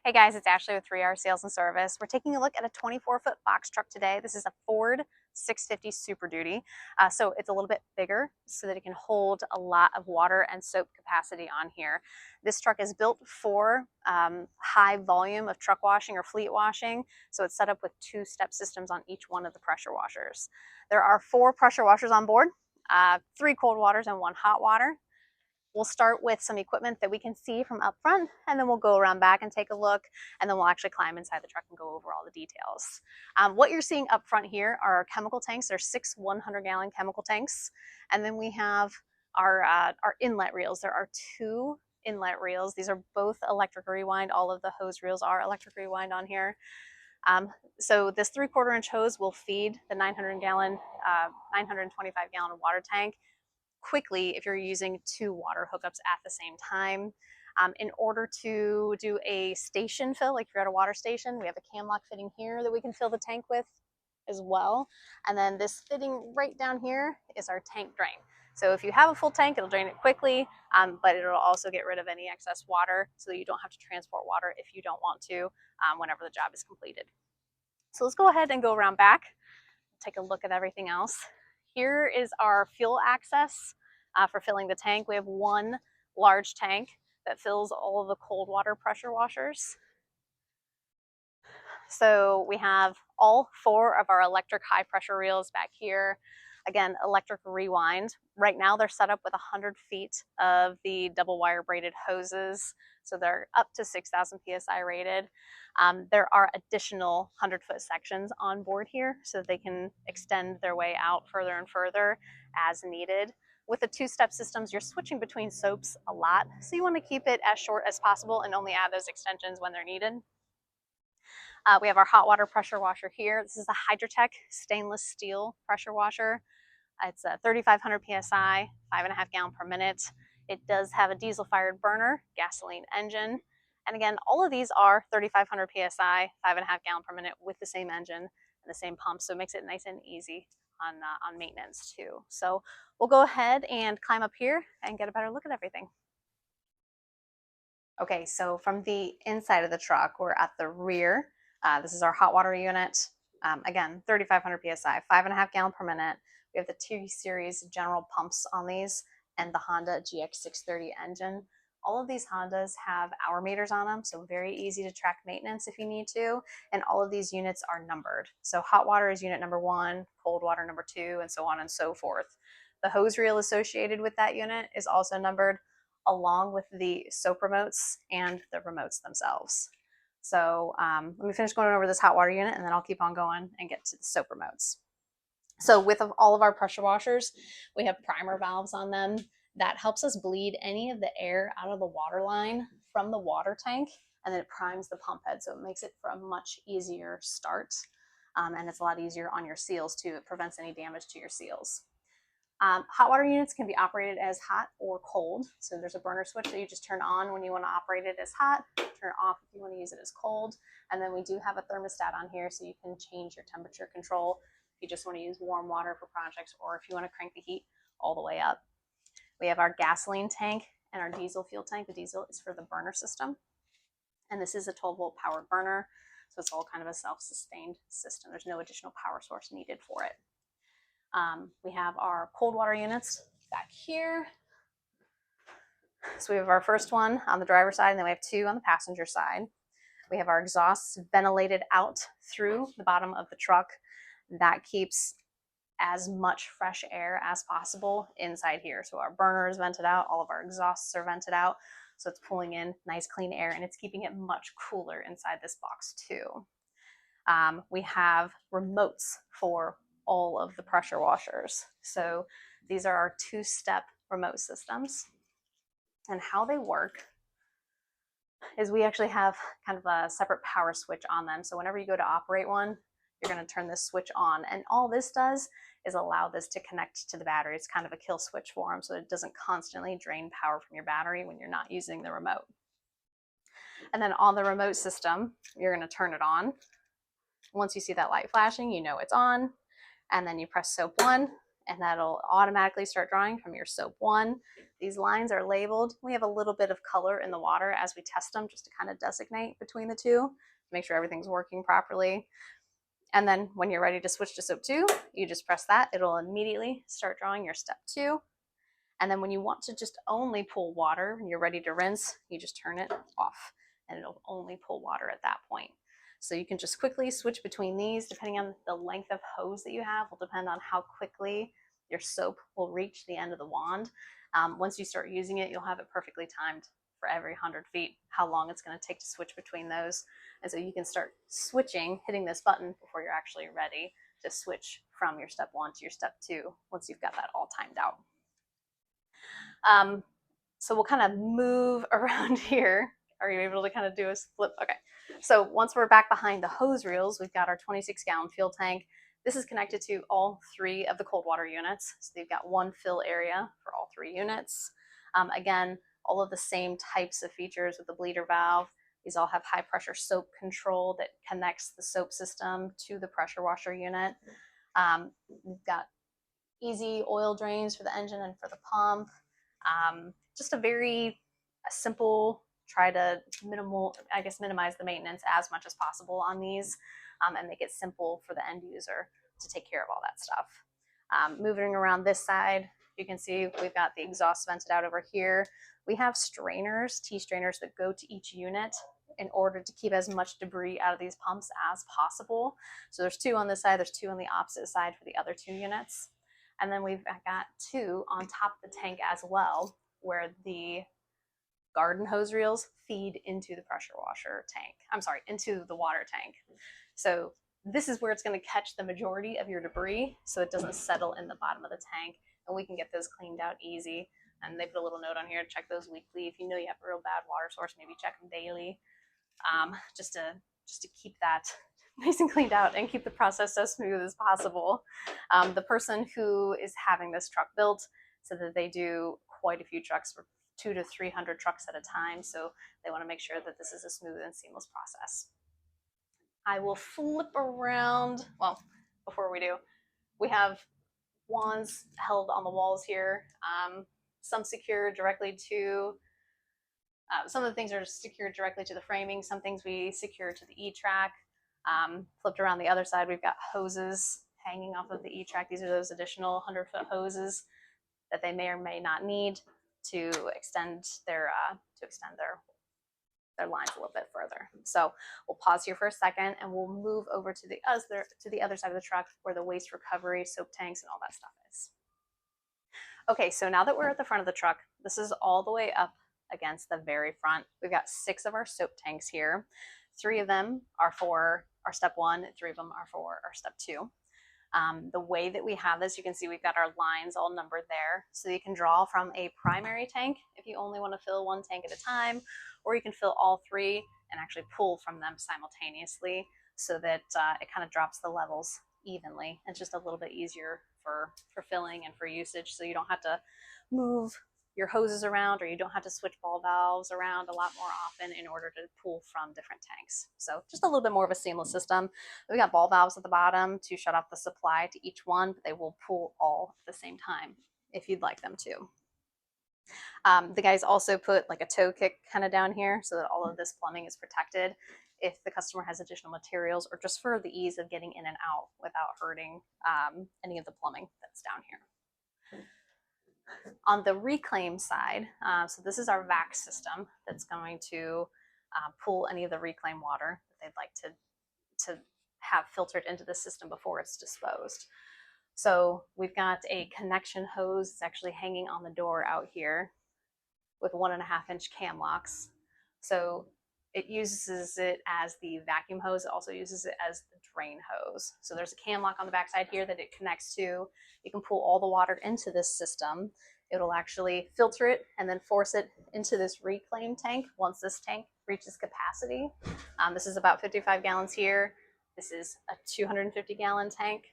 Hey guys, it's Ashley with 3R Sales and Service. We're taking a look at a 24-foot box truck today. This is a Ford 650 Super Duty. So it's a little bit bigger so that it can hold a lot of water and soap capacity on here. This truck is built for high volume of truck washing or fleet washing. So it's set up with 2-step systems on each one of the pressure washers. There are 4 pressure washers on board, 3 cold waters and 1 hot water. We'll start with some equipment that we can see from up front, and then we'll go around back and take a look, and then we'll actually climb inside the truck and go over all the details. What you're seeing up front here are our chemical tanks. They're 6 100-gallon chemical tanks. And then we have our inlet reels. There are 2 inlet reels. These are both electric rewind. All of the hose reels are electric rewind on here. So this 3/4 inch hose will feed the 925-gallon water tank quickly if you're using 2 water hookups at the same time. In order to do a station fill, like if you're at a water station, we have a cam lock fitting here that we can fill the tank with as well. And then this fitting right down here is our tank drain. So if you have a full tank, it'll drain it quickly, but it'll also get rid of any excess water so that you don't have to transport water if you don't want to whenever the job is completed. So let's go ahead and go around back, take a look at everything else. Here is our fuel access for filling the tank. We have 1 large tank that fills all of the cold water pressure washers. So we have all 4 of our electric high pressure reels back here. Again, electric rewind. Right now they're set up with 100 feet of the double wire braided hoses. So they're up to 6,000 PSI rated. There are additional 100-foot sections on board here so that they can extend their way out further and further as needed. With the 2-step systems, you're switching between soaps a lot. So you want to keep it as short as possible and only add those extensions when they're needed. We have our hot water pressure washer here. This is a Hydrotech stainless steel pressure washer. It's a 3,500 PSI, 5.5 gallon per minute. It does have a diesel-fired burner, gasoline engine. And again, all of these are 3,500 PSI, 5.5 gallon per minute with the same engine and the same pump. So it makes it nice and easy on maintenance too. So we'll go ahead and climb up here and get a better look at everything. Okay, so from the inside of the truck, we're at the rear. This is our hot water unit. Again, 3,500 PSI, 5.5 gallon per minute. We have the T-Series general pumps on these and the Honda GX630 engine. All of these Hondas have hour meters on them, so very easy to track maintenance if you need to. And all of these units are numbered. So hot water is unit number 1, cold water number 2, and so on and so forth. The hose reel associated with that unit is also numbered, along with the soap remotes and the remotes themselves. So let me finish going over this hot water unit, and then I'll keep on going and get to the soap remotes. So with all of our pressure washers, we have primer valves on them. That helps us bleed any of the air out of the water line from the water tank, and then it primes the pump head, so it makes it for a much easier start. And it's a lot easier on your seals too. It prevents any damage to your seals. Hot water units can be operated as hot or cold. So there's a burner switch that you just turn on when you want to operate it as hot, turn it off if you want to use it as cold. And then we do have a thermostat on here so you can change your temperature control if you just want to use warm water for projects, or if you want to crank the heat all the way up. We have our gasoline tank and our diesel fuel tank. The diesel is for the burner system. And this is a 12-volt powered burner. So it's all kind of a self-sustained system. There's no additional power source needed for it. We have our cold water units back here. So we have our first one on the driver's side, and then we have 2 on the passenger side. We have our exhausts ventilated out through the bottom of the truck. That keeps as much fresh air as possible inside here. So our burner is vented out, all of our exhausts are vented out. So it's pulling in nice clean air, and it's keeping it much cooler inside this box too. We have remotes for all of the pressure washers. So these are our 2-step remote systems. And how they work is we actually have kind of a separate power switch on them. So whenever you go to operate one, you're going to turn this switch on. And all this does is allow this to connect to the battery. It's kind of a kill switch for them, so it doesn't constantly drain power from your battery when you're not using the remote. And then on the remote system, you're going to turn it on. Once you see that light flashing, you know it's on. And then you press soap 1, and that'll automatically start drawing from your soap 1. These lines are labeled. We have a little bit of color in the water as we test them just to kind of designate between the two, to make sure everything's working properly. And then when you're ready to switch to soap 2, you just press that. It'll immediately start drawing your step 2. And then when you want to just only pull water and you're ready to rinse, you just turn it off and it'll only pull water at that point. So you can just quickly switch between these. Depending on the length of hose that you have will depend on how quickly your soap will reach the end of the wand. Once you start using it, you'll have it perfectly timed for every 100 feet, how long it's going to take to switch between those. And so you can start switching, hitting this button before you're actually ready to switch from your step 1 to your step 2 once you've got that all timed out. So we'll kind of move around here. Are you able to kind of do a flip? Okay. So once we're back behind the hose reels, we've got our 26-gallon fuel tank. This is connected to all 3 of the cold water units. So they've got one fill area for all 3 units. Again, all of the same types of features with the bleeder valve. These all have high pressure soap control that connects the soap system to the pressure washer unit. We've got easy oil drains for the engine and for the pump. Just a very simple, try to minimize the maintenance as much as possible on these, and make it simple for the end user to take care of all that stuff. Moving around this side, you can see we've got the exhaust vented out over here. We have strainers, T-strainers that go to each unit in order to keep as much debris out of these pumps as possible. So there's 2 on this side, there's 2 on the opposite side for the other 2 units. And then we've got 2 on top of the tank as well, where the garden hose reels feed into the pressure washer tank. Into the water tank. So this is where it's going to catch the majority of your debris so it doesn't settle in the bottom of the tank, and we can get those cleaned out easy. And they put a little note on here to check those weekly. If you know you have a real bad water source, maybe check them daily, just to keep that nice and cleaned out and keep the process as smooth as possible. The person who is having this truck built said that they do quite a few trucks, for 200 to 300 trucks at a time, so they want to make sure that this is a smooth and seamless process. I will flip around. Well, before we do, we have wands held on the walls here. Some secured directly to some of the things are secured directly to the framing. Some things we secure to the E-track. Flipped around the other side, we've got hoses hanging off of the E-track. These are those additional 100-foot hoses that they may or may not need to extend their lines a little bit further. So we'll pause here for a second and we'll move over to the other side of the truck where the waste recovery, soap tanks, and all that stuff is. Okay, so now that we're at the front of the truck, this is all the way up against the very front. We've got 6 of our soap tanks here. 3 of them are for our step 1, 3 of them are for our step 2. The way that we have this, you can see we've got our lines all numbered there. So you can draw from a primary tank if you only want to fill 1 tank at a time, or you can fill all 3 and actually pull from them simultaneously so that it kind of drops the levels evenly. It's just a little bit easier for filling and for usage, so you don't have to move your hoses around, or you don't have to switch ball valves around a lot more often in order to pull from different tanks. So just a little bit more of a seamless system. We got ball valves at the bottom to shut off the supply to each one, but they will pull all at the same time if you'd like them to. The guys also put like a toe kick kind of down here so that all of this plumbing is protected if the customer has additional materials, or just for the ease of getting in and out without hurting any of the plumbing that's down here. On the reclaim side, so this is our vac system that's going to pull any of the reclaim water that they'd like to have filtered into the system before it's disposed. So we've got a connection hose that's actually hanging on the door out here with 1.5-inch cam locks. So it uses it as the vacuum hose. It also uses it as the drain hose. So there's a cam lock on the backside here that it connects to. You can pull all the water into this system. It'll actually filter it and then force it into this reclaim tank once this tank reaches capacity. This is about 55 gallons here. This is a 250-gallon tank.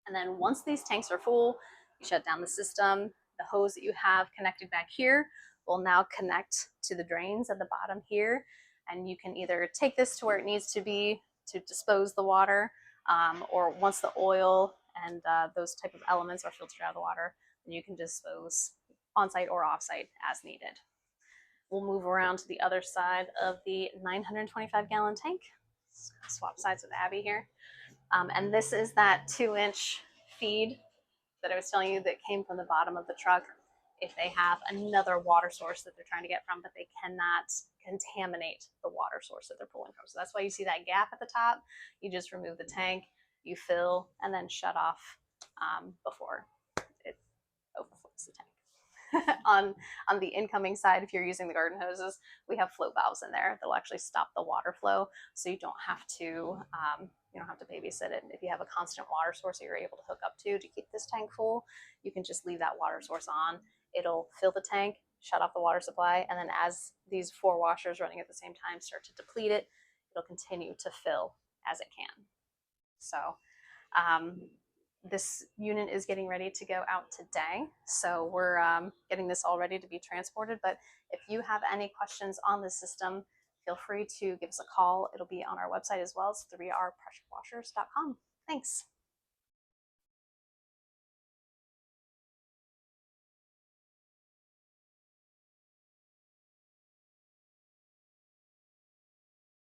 And then once these tanks are full, you shut down the system. The hose that you have connected back here will now connect to the drains at the bottom here. And you can either take this to where it needs to be to dispose the water, or once the oil and those type of elements are filtered out of the water, and you can dispose on-site or off-site as needed. We'll move around to the other side of the 925 gallon tank. Swap sides with Abby here. And this is that 2-inch feed that I was telling you that came from the bottom of the truck. If they have another water source that they're trying to get from, but they cannot contaminate the water source that they're pulling from. So that's why you see that gap at the top. You just remove the tank, you fill, and then shut off before it overflows the tank. on the incoming side, if you're using the garden hoses, we have float valves in there that will actually stop the water flow, so you don't have to babysit it. If you have a constant water source that you're able to hook up to keep this tank full, you can just leave that water source on. It'll fill the tank, shut off the water supply, and then as these 4 washers running at the same time start to deplete it, it'll continue to fill as it can. So this unit is getting ready to go out today, so we're getting this all ready to be transported. But if you have any questions on the system, feel free to give us a call. It'll be on our website as well. It's 3rpressurewashers.com. Thanks.